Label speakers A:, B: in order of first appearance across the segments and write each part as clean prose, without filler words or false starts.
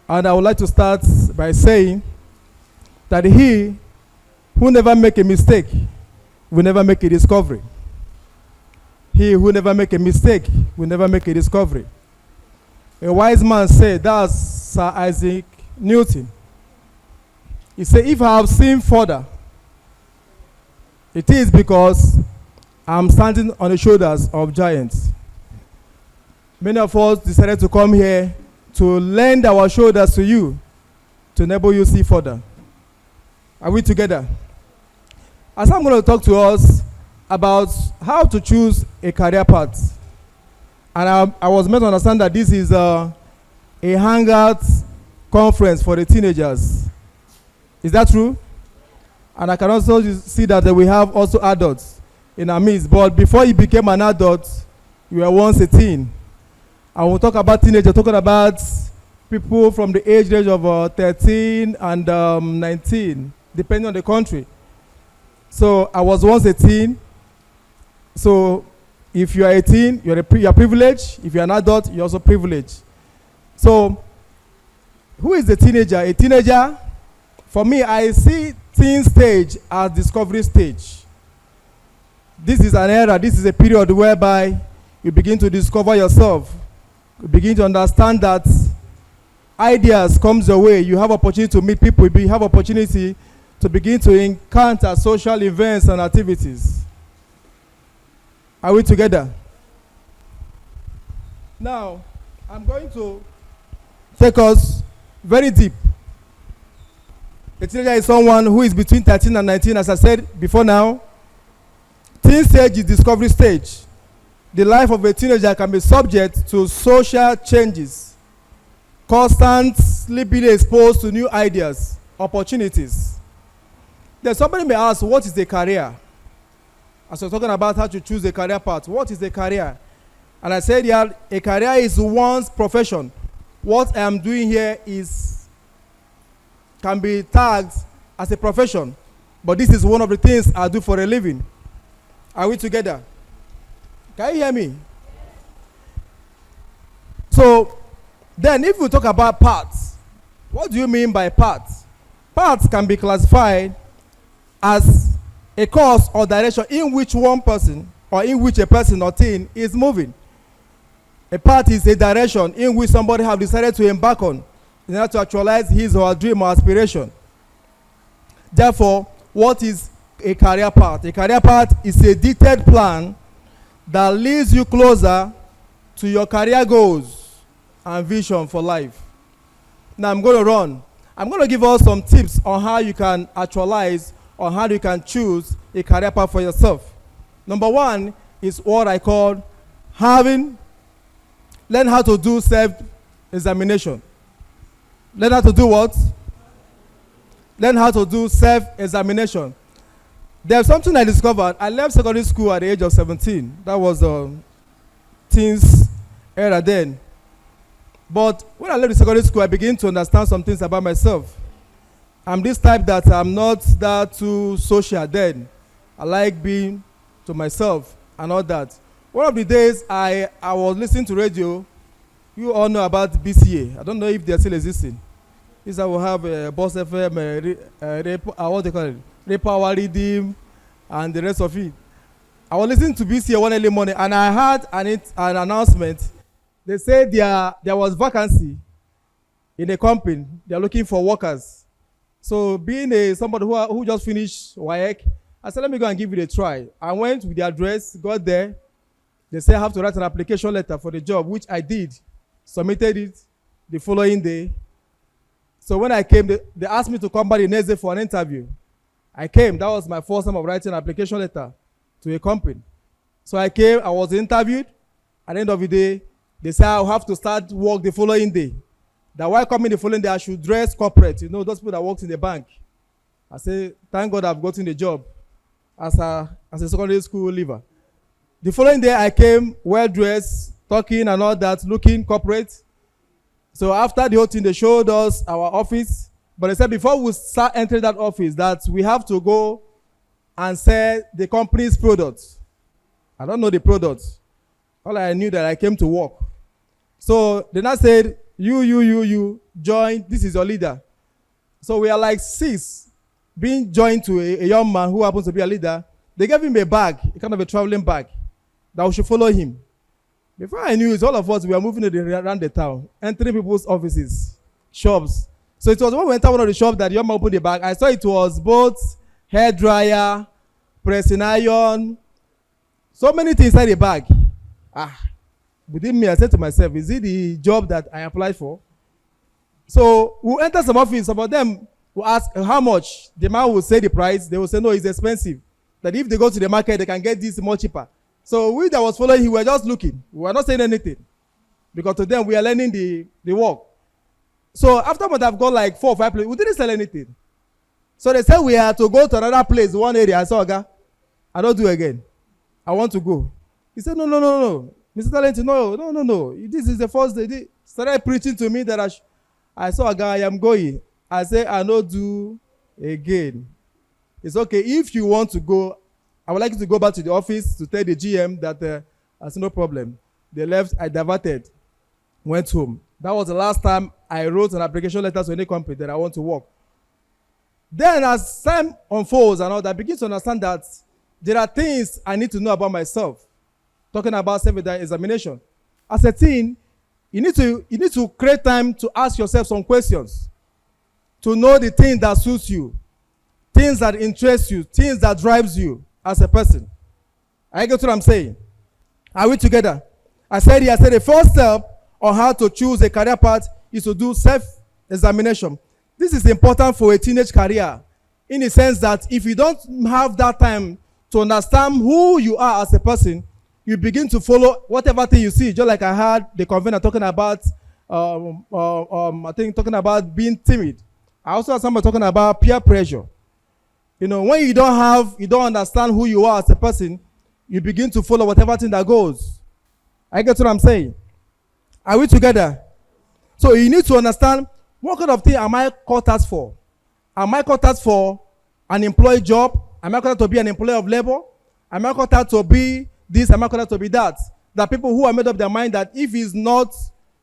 A: And I would like to start by saying that he who never make a mistake will never make a discovery. He who never make a mistake will never make a discovery. A wise man said, that's Sir Isaac Newton. He said, if I have seen further, it is because I'm standing on the shoulders of giants. Many of us decided to come here to lend our shoulders to you to enable you see further. Are we together? As I'm going to talk to us about how to choose a career path. And I was meant to understand that this is a hangout conference for the teenagers. Is that true? And I can also see that we have also adults in our midst. But before you became an adult, you were once a teen. And we'll talk about teenagers, talking about people from the age range of 13 and 19, depending on the country. So I was once a teen. So if you are 18, you are privileged. If you are an adult, you're also privileged. So who is the teenager? A teenager, for me, I see teen stage as discovery stage. This is an era, this is a period whereby you begin to discover yourself. You begin to understand that ideas comes your way. You have opportunity to meet people. You have opportunity to begin to encounter social events and activities. Are we together? Now, I'm going to take us very deep. A teenager is someone who is between 13 and 19, as I said before now. Teen stage is discovery stage. The life of a teenager can be subject to social changes, constantly being exposed to new ideas, opportunities. Then somebody may ask, what is a career? As we're talking about how to choose a career path, what is a career? And I said, yeah, a career is one's profession. What I am doing here can be tagged as a profession, but this is one of the things I do for a living. Are we together? Can you hear me? So, then if we talk about paths, what do you mean by paths? Paths can be classified as a course or direction in which one person or in which a person or teen is moving. A path is a direction in which somebody has decided to embark on in order to actualize his or her dream or aspiration. Therefore, what is a career path? A career path is a detailed plan that leads you closer to your career goals and vision for life. Now I'm going to run. I'm going to give us some tips on how you can actualize or how you can choose a career path for yourself. Number one is what I call learn how to do self-examination. Learn how to do what? Learn how to do self-examination. There's something I discovered. I left secondary school at the age of 17. That was teens era then. But when I left the secondary school, I began to understand some things about myself. I'm this type that I'm not that too social then. I like being to myself and all that. One of the days I was listening to radio. You all know about BCA. I don't know if they're still existing. This I will have Boss FM, what they call it? Repower Redeem, and the rest of it. I was listening to BCA one early morning, and I heard an announcement. They said there was vacancy in a company. They are looking for workers. So being somebody who just finished WAEC, I said, let me go and give it a try. I went with the address, got there. They said I have to write an application letter for the job, which I did. Submitted it the following day. So when I came, they asked me to come back the next day for an interview. I came. That was my first time of writing an application letter to a company. So I came. I was interviewed. At the end of the day, they said I'll have to start work the following day. That while coming the following day, I should dress corporate. You know, those people that worked in the bank. I said, thank God I've gotten the job as a secondary school leaver. The following day, I came well-dressed, talking and all that, looking corporate. So after the whole thing, they showed us our office. But they said before we start entering that office, that we have to go and sell the company's products. I don't know the products. All I knew that I came to work. So they now said, You join. This is your leader. So we are like 6 being joined to a young man who happens to be a leader. They gave him a bag, a kind of a traveling bag, that we should follow him. Before I knew it, all of us, we were moving around the town, entering people's offices, shops. So it was when we entered one of the shops that the young man opened the bag. I saw it was both hair dryer, pressing iron, so many things inside the bag. Within me, I said to myself, is it the job that I applied for? So we enter some office, some of them will ask how much. The man will say the price. They will say, no, it's expensive. That if they go to the market, they can get this more cheaper. So we that was following, we were just looking. We were not saying anything. Because to them, we are learning the work. So after we have gone like 4 or 5 places, we didn't sell anything. So they said we had to go to another place, one area. I said, okay, I don't do again. I want to go. He said, no. Mr. Darlington, no. This is the first day. He started preaching to me that I saw a guy, I am going. I said, I don't do again. It's okay. If you want to go, I would like you to go back to the office to tell the GM that I said, no problem. They left, I diverted, went home. That was the last time I wrote an application letter to any company that I want to work. Then as time unfolds and all that, I begin to understand that there are things I need to know about myself. Talking about self-examination. As a teen, you need to create time to ask yourself some questions. To know the things that suits you. Things that interest you. Things that drives you as a person. I get what I'm saying. Are we together? I said the first step on how to choose a career path is to do self-examination. This is important for a teenage career in the sense that if you don't have that time to understand who you are as a person, you begin to follow whatever thing you see. Just like I heard the convener talking about, talking about being timid. I also heard somebody talking about peer pressure. You know, when you don't understand who you are as a person, you begin to follow whatever thing that goes. I get what I'm saying. Are we together? So you need to understand what kind of thing am I called out for? Am I called out for an employee job? Am I called out to be an employee of labor? Am I called out to be this? Am I called out to be that? There are people who have made up their mind that if it's not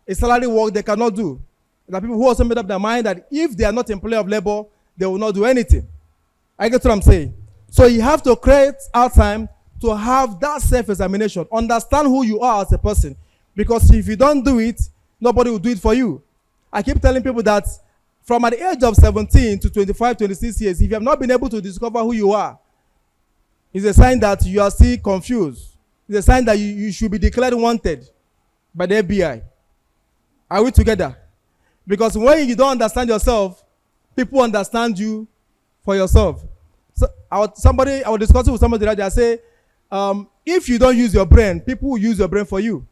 A: a salary work, they cannot do. There are people who also made up their mind that if they are not employee of labor, they will not do anything. I get what I'm saying. So you have to create out time to have that self-examination. Understand who you are as a person. Because if you don't do it, nobody will do it for you. I keep telling people that from at the age of 17 to 25, 26 years, if you have not been able to discover who you are, it's a sign that you are still confused. It's a sign that you should be declared wanted by the FBI. Are we together? Because when you don't understand yourself, people understand you for yourself. So I was discussing with somebody that I say, if you don't use your brain, people will use your brain for you.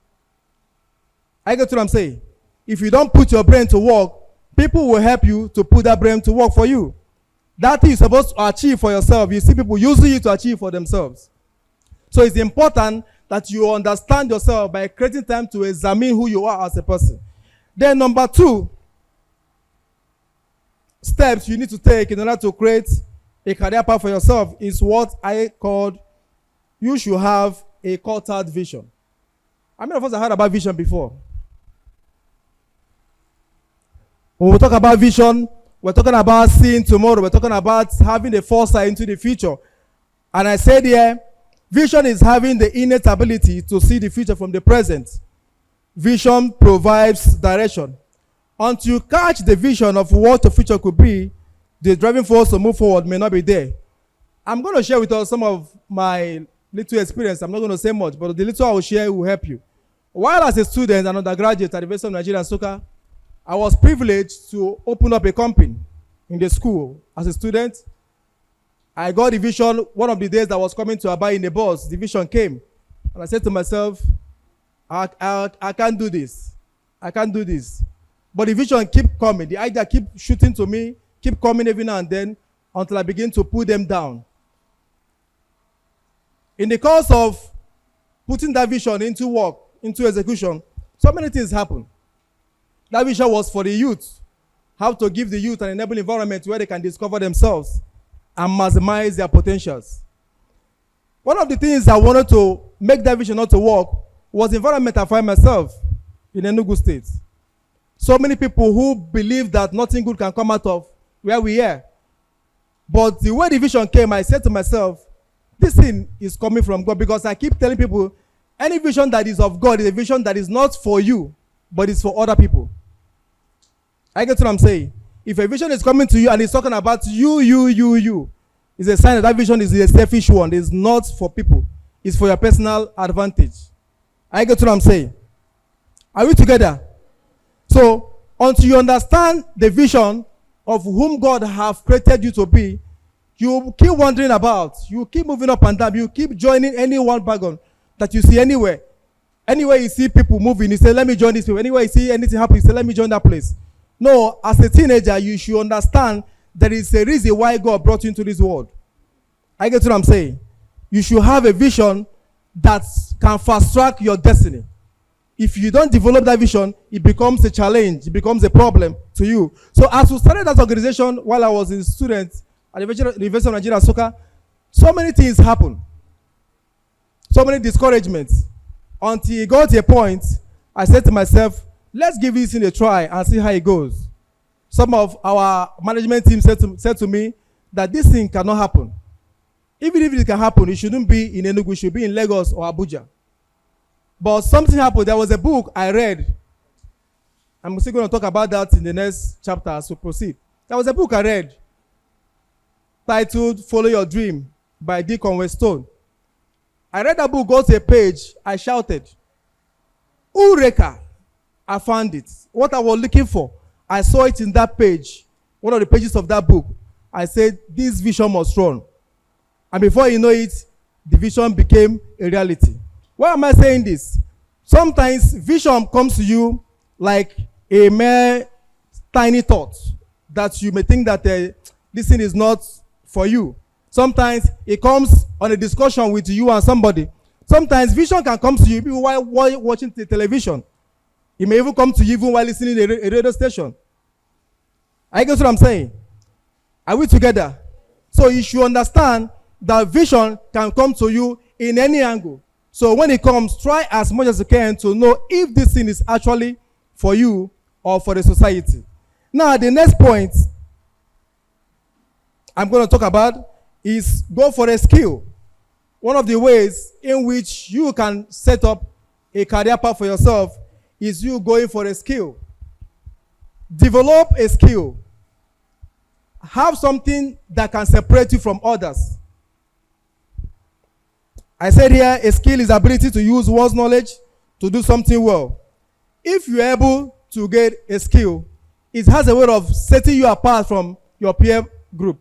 A: I get what I'm saying. If you don't put your brain to work, people will help you to put that brain to work for you. That thing you're supposed to achieve for yourself, you see people using you to achieve for themselves. So it's important that you understand yourself by creating time to examine who you are as a person. Then number 2, steps you need to take in order to create a career path for yourself is what I called, you should have a cut-out vision. How many of us have heard about vision before? When we talk about vision, we're talking about seeing tomorrow. We're talking about having a foresight into the future. And I said here, vision is having the innate ability to see the future from the present. Vision provides direction. Until you catch the vision of what the future could be, the driving force to move forward may not be there. I'm going to share with us some of my little experience. I'm not going to say much, but the little I will share will help you. While as a student and undergraduate at the University of Nigeria, Nsukka, I was privileged to open up a company in the school. As a student, I got the vision. One of the days I was coming to Aba in the bus, the vision came. And I said to myself, I can't do this. I can't do this. But the vision keep coming. The idea keep shooting to me, keep coming every now and then until I begin to put them down. In the course of putting that vision into work, into execution, so many things happen. That vision was for the youth. How to give the youth an enabling environment where they can discover themselves and maximize their potentials. One of the things I wanted to make that vision not to work was the environment I find myself in Enugu State. So many people who believe that nothing good can come out of where we are. But the way the vision came, I said to myself, this thing is coming from God, because I keep telling people, any vision that is of God is a vision that is not for you, but it's for other people. I get what I'm saying. If a vision is coming to you and it's talking about you, it's a sign that that vision is a selfish one. It's not for people. It's for your personal advantage. I get what I'm saying. Are we together? So, until you understand the vision of whom God have created you to be, you keep wondering about, you keep moving up and down, you keep joining any one wagon that you see anywhere. Anywhere you see people moving, you say, let me join this people. Anywhere you see anything happen, you say, let me join that place. No, as a teenager, you should understand there is a reason why God brought you into this world. I get what I'm saying. You should have a vision that can fast track your destiny. If you don't develop that vision, it becomes a challenge, it becomes a problem to you. So as we started that organization while I was a student at the University of Nigeria Soccer, so many things happened. So many discouragements. Until it got to a point, I said to myself, let's give this thing a try and see how it goes. Some of our management team said to me that this thing cannot happen. Even if it can happen, it shouldn't be in Enugu, it should be in Lagos or Abuja. But something happened. There was a book I read. I'm still going to talk about that in the next chapter as we proceed. There was a book I read titled Follow Your Dream by D. Conway Stone. I read that book, got to a page, I shouted, Eureka! I found it. What I was looking for, I saw it in that page, one of the pages of that book. I said, this vision must run. And before you know it, the vision became a reality. Why am I saying this? Sometimes vision comes to you like a mere tiny thought that you may think that this thing is not for you. Sometimes it comes on a discussion with you and somebody. Sometimes vision can come to you even while watching the television. It may even come to you even while listening to a radio station. I guess what I'm saying. Are we together? So you should understand that vision can come to you in any angle. So when it comes, try as much as you can to know if this thing is actually for you or for the society. Now, the next point I'm going to talk about is go for a skill. One of the ways in which you can set up a career path for yourself is you going for a skill. Develop a skill. Have something that can separate you from others. I said here, a skill is ability to use one's knowledge to do something well. If you're able to get a skill, it has a way of setting you apart from your peer group.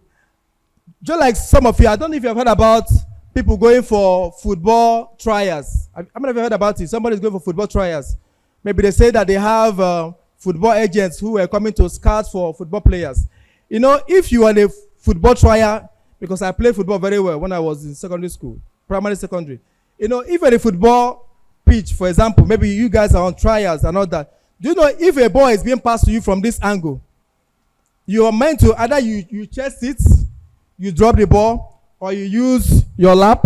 A: Just like some of you, I don't know if you've heard about people going for football trials. How many of you heard about it? Somebody's going for football trials. Maybe they say that they have football agents who are coming to scout for football players. You know, if you are in a football trial, because I played football very well when I was in secondary school, primary, secondary. You know, if you're in a football pitch, for example, maybe you guys are on trials and all that. Do you know if a ball is being passed to you from this angle, you are meant to either you chest it, you drop the ball, or you use your lap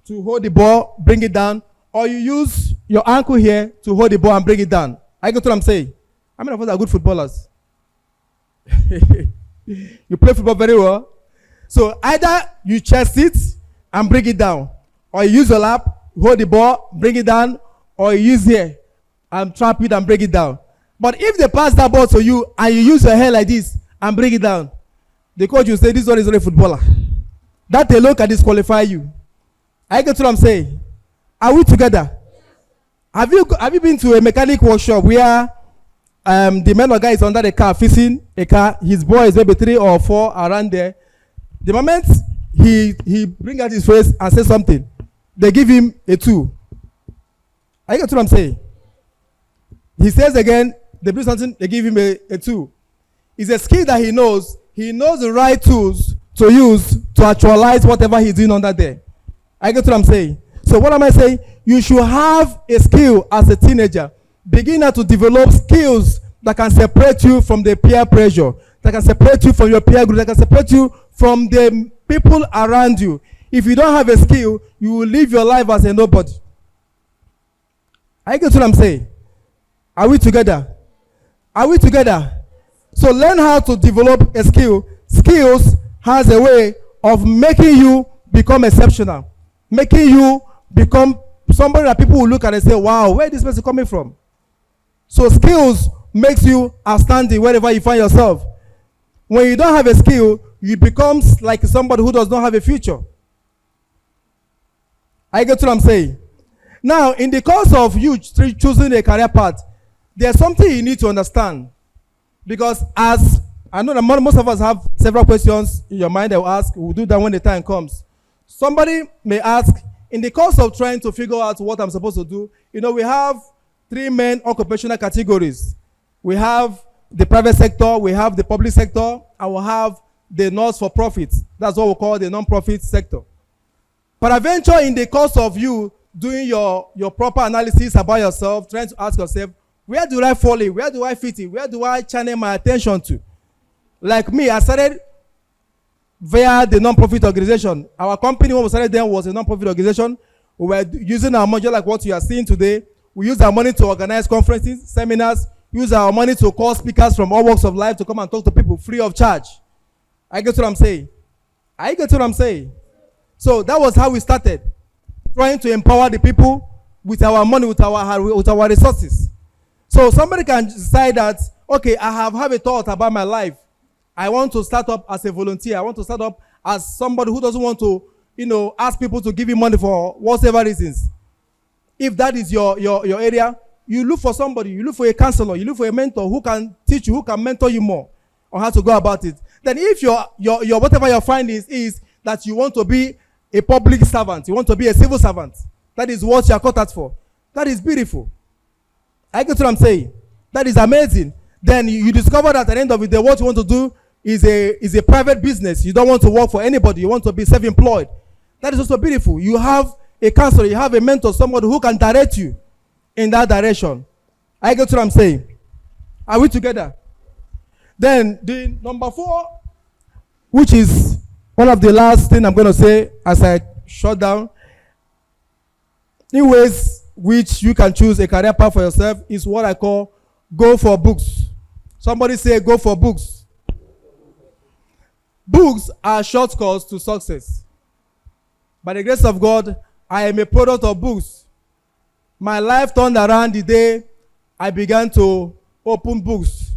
A: to hold the ball, bring it down, or you use your ankle here to hold the ball and bring it down. I get what I'm saying. How many of us are good footballers? You play football very well. So either you chest it and bring it down, or you use your lap, hold the ball, bring it down, or you use here and trap it and bring it down. But if they pass that ball to you and you use your hair like this and bring it down, the coach will say, this one is not a footballer. That alone can disqualify you. I get what I'm saying. Are we together? Have you been to a mechanic workshop where the man or guy is under the car fixing a car, his boy is maybe 3 or 4 around there. The moment he bring out his face and say something, they give him a 2. I get what I'm saying. He says again, they do something, they give him a 2. It's a skill that he knows. He knows the right tools to use to actualize whatever he's doing under there. I get what I'm saying. So what am I saying? You should have a skill as a teenager. Begin now to develop skills that can separate you from the peer pressure, that can separate you from your peer group, that can separate you from the people around you. If you don't have a skill, you will live your life as a nobody. I get what I'm saying. Are we together? Are we together? So learn how to develop a skill. Skills has a way of making you become exceptional, making you become somebody that people will look at and say, wow, where is this person coming from? So skills makes you outstanding wherever you find yourself. When you don't have a skill, you become like somebody who does not have a future. I get what I'm saying. Now, in the course of you choosing a career path, there's something you need to understand. Because as I know that most of us have several questions in your mind, they'll ask, we'll do that when the time comes. Somebody may ask, in the course of trying to figure out what I'm supposed to do, we have three main occupational categories. We have the private sector, we have the public sector, and we have the not-for-profit. That's what we call the non-profit sector. Peradventure, in the course of you doing your proper analysis about yourself, trying to ask yourself, where do I fall in? Where do I fit in? Where do I channel my attention to? Like me, I started via the non-profit organization. Our company, when we started then, was a non-profit organization. We were using our money, like what you are seeing today. We use our money to organize conferences, seminars, use our money to call speakers from all walks of life to come and talk to people free of charge. I get what I'm saying. I get what I'm saying. So that was how we started, trying to empower the people with our money, with our resources. So somebody can decide that, okay, I have a thought about my life. I want to start up as a volunteer. I want to start up as somebody who doesn't want to, ask people to give you money for whatever reasons. If that is your area, you look for somebody, you look for a counselor, you look for a mentor who can teach you, who can mentor you more on how to go about it. Then if your whatever your findings is that you want to be a public servant, you want to be a civil servant, that is what you are called out for. That is beautiful. I get what I'm saying. That is amazing. Then you discover that at the end of the day, what you want to do is a private business. You don't want to work for anybody. You want to be self-employed. That is also beautiful. You have a counselor, you have a mentor, somebody who can direct you in that direction. I get what I'm saying. Are we together? Then the number 4, which is one of the last thing I'm going to say as I shut down, in ways which you can choose a career path for yourself, is what I call go for books. Somebody say go for books. Books are shortcuts to success. By the grace of God, I am a product of books. My life turned around the day I began to open books.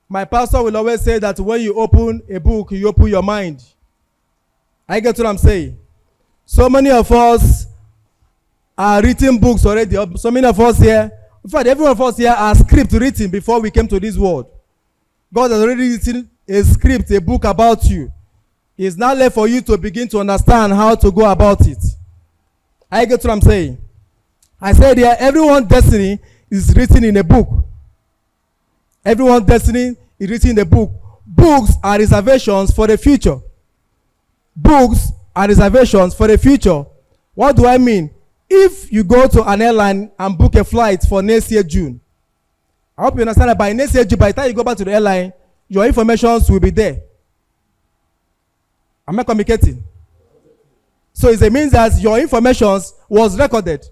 A: My pastor will always say that when you open a book, you open your mind. I get what I'm saying. So many of us are written books already. So many of us here, in fact, every one of us here are script written before we came to this world. God has already written a script, a book about you. It's now left for you to begin to understand how to go about it. I get what I'm saying. I said here, everyone's destiny is written in a book. Everyone's destiny is written in a book. Books are reservations for the future. Books are reservations for the future. What do I mean? If you go to an airline and book a flight for next year June, I hope you understand that by next year June, by the time you go back to the airline, your information will be there. Am I communicating? So it means that your information was recorded.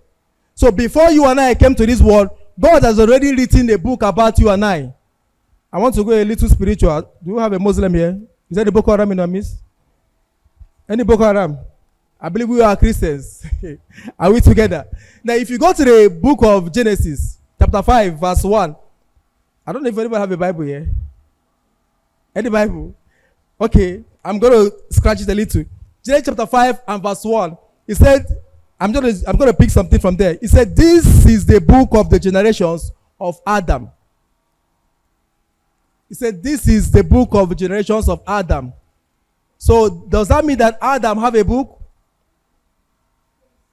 A: So before you and I came to this world, God has already written a book about you and I. I want to go a little spiritual. Do you have a Muslim here? Is that the Boko Haram in our midst? Any Boko Haram? I believe we are Christians. Are we together? Now, if you go to the book of Genesis, chapter 5, verse 1. I don't know if anybody have a Bible here. Any Bible? Okay, I'm going to scratch it a little. Genesis chapter 5 and verse 1. It said, I'm going to pick something from there. It said, this is the book of the generations of Adam. It said, this is the book of the generations of Adam. So does that mean that Adam have a book?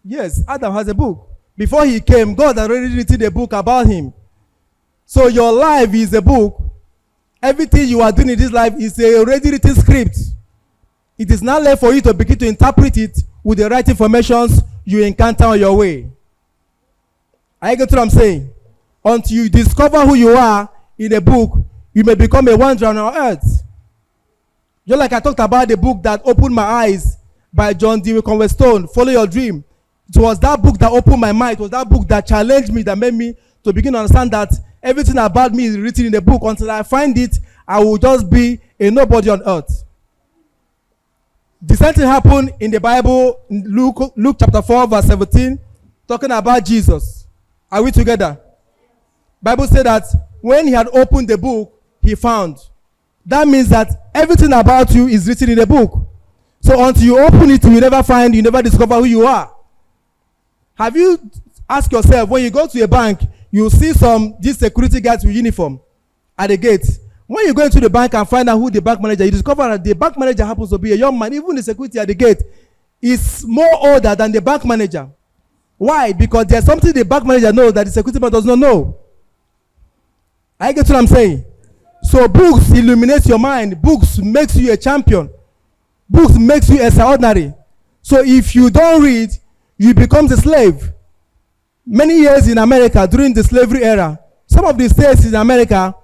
A: Yes, Adam has a book. Before he came, God had already written a book about him. So your life is a book. Everything you are doing in this life is a already written script. It is now left for you to begin to interpret it with the right informations you encounter on your way. I get what I'm saying? Until you discover who you are in a book, you may become a wanderer on earth. Just like I talked about the book that opened my eyes by John Dewey Conway Stone, Follow Your Dream. It was that book that opened my mind. It was that book that challenged me, that made me to begin to understand that everything about me is written in the book. Until I find it, I will just be a nobody on earth. The same thing happened in the Bible, in Luke chapter 4, verse 17, talking about Jesus. Are we together? Bible said that when he had opened the book, he found. That means that everything about you is written in the book. So until you open it, you never find, you never discover who you are. Have you asked yourself, when you go to a bank, you see these security guards with uniform at the gate. When you go into the bank and find out who the bank manager, you discover that the bank manager happens to be a young man. Even the security at the gate is more older than the bank manager. Why? Because there's something the bank manager knows that the security man does not know. I get what I'm saying. So books illuminate your mind. Books makes you a champion. Books makes you extraordinary. So if you don't read, you become a slave. Many years in America during the slavery era, some of the states in America,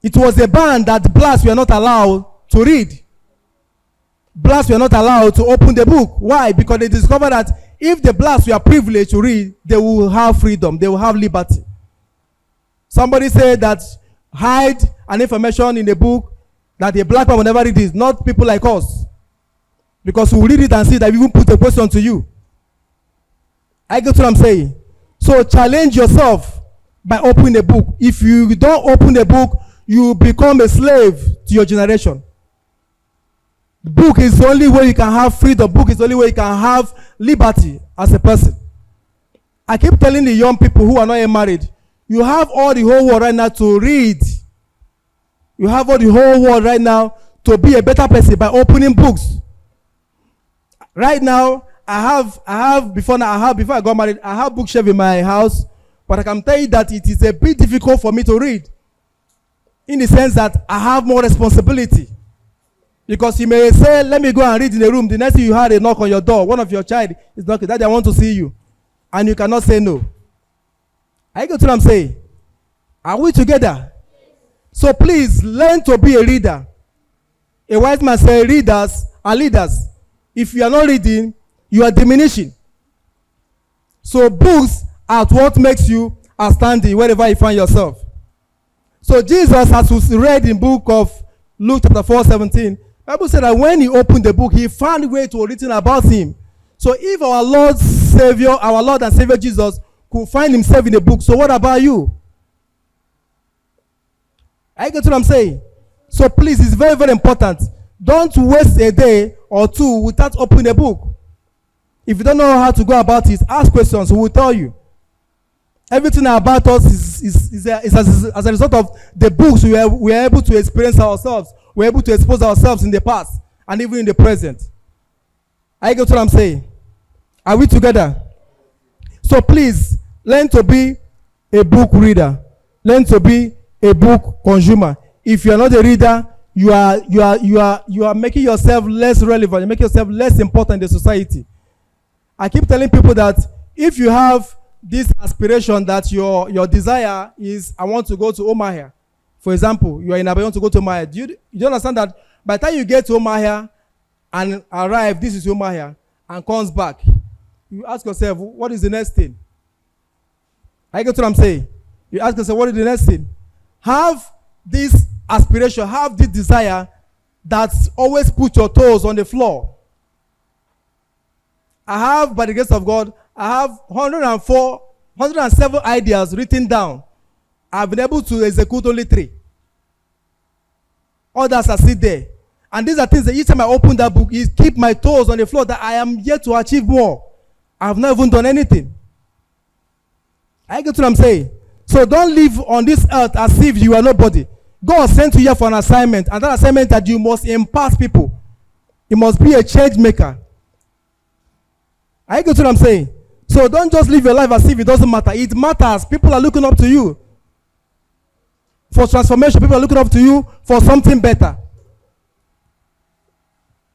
A: it was a ban that blacks were not allowed to read. Blacks were not allowed to open the book. Why? Because they discovered that if the blacks were privileged to read, they will have freedom, they will have liberty. Somebody said that hide an information in the book that a black man will never read it, not people like us. Because we will read it and see that we will put a question to you. I get what I'm saying. So challenge yourself by opening the book. If you don't open the book, you become a slave to your generation. The book is the only way you can have freedom. The book is the only way you can have liberty as a person. I keep telling the young people who are not yet married, you have all the whole world right now to read. You have all the whole world right now to be a better person by opening books. Right now, before I got married, I have bookshelf in my house, but I can tell you that it is a bit difficult for me to read. In the sense that I have more responsibility. Because you may say, let me go and read in the room. The next thing you had a knock on your door. One of your child is knocking. Daddy, I want to see you. And you cannot say no. I get what I'm saying. Are we together? So please, learn to be a reader. A wise man says, readers are leaders. If you are not reading, you are diminishing. So books are what makes you outstanding wherever you find yourself. So Jesus, as we read in book of Luke chapter 4:17, Bible said that when he opened the book, he found a way to written about him. So if our Lord and Savior Jesus could find himself in the book, so what about you? I get what I'm saying. So please, it's very, very important. Don't waste a day or two without opening a book. If you don't know how to go about it, ask questions, we will tell you. Everything about us is as a result of the books we are able to experience ourselves. We're able to expose ourselves in the past and even in the present. I get what I'm saying. Are we together? So please, learn to be a book reader. Learn to be a book consumer. If you are not a reader, you are making yourself less relevant. You make yourself less important in the society. I keep telling people that if you have this aspiration that your desire is, I want to go to Omaha. For example, you are in Abuja, you want to go to Omaha. Do you understand that by the time you get to Omaha and arrive, this is Omaha, and comes back, you ask yourself, what is the next thing? I get what I'm saying. You ask yourself, what is the next thing? Have this aspiration, have this desire that always put your toes on the floor. I have, by the grace of God, I have 107 ideas written down. I've been able to execute only 3. Others are still there. And these are things that each time I open that book, it keep my toes on the floor that I am yet to achieve more. I have not even done anything. I get what I'm saying. So don't live on this earth as if you are nobody. God sent you here for an assignment, and that assignment that you must impact people. You must be a change maker. I get what I'm saying. So don't just live your life as if it doesn't matter. It matters. People are looking up to you for transformation. People are looking up to you for something better.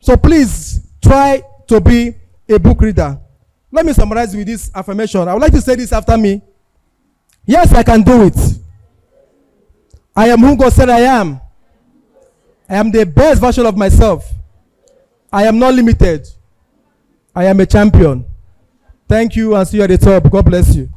A: So please try to be a book reader. Let me summarize with this affirmation. I would like to say this after me. Yes, I can do it. I am who God said I am. I am the best version of myself. I am not limited. I am a champion. Thank you, and see you at the top. God bless you.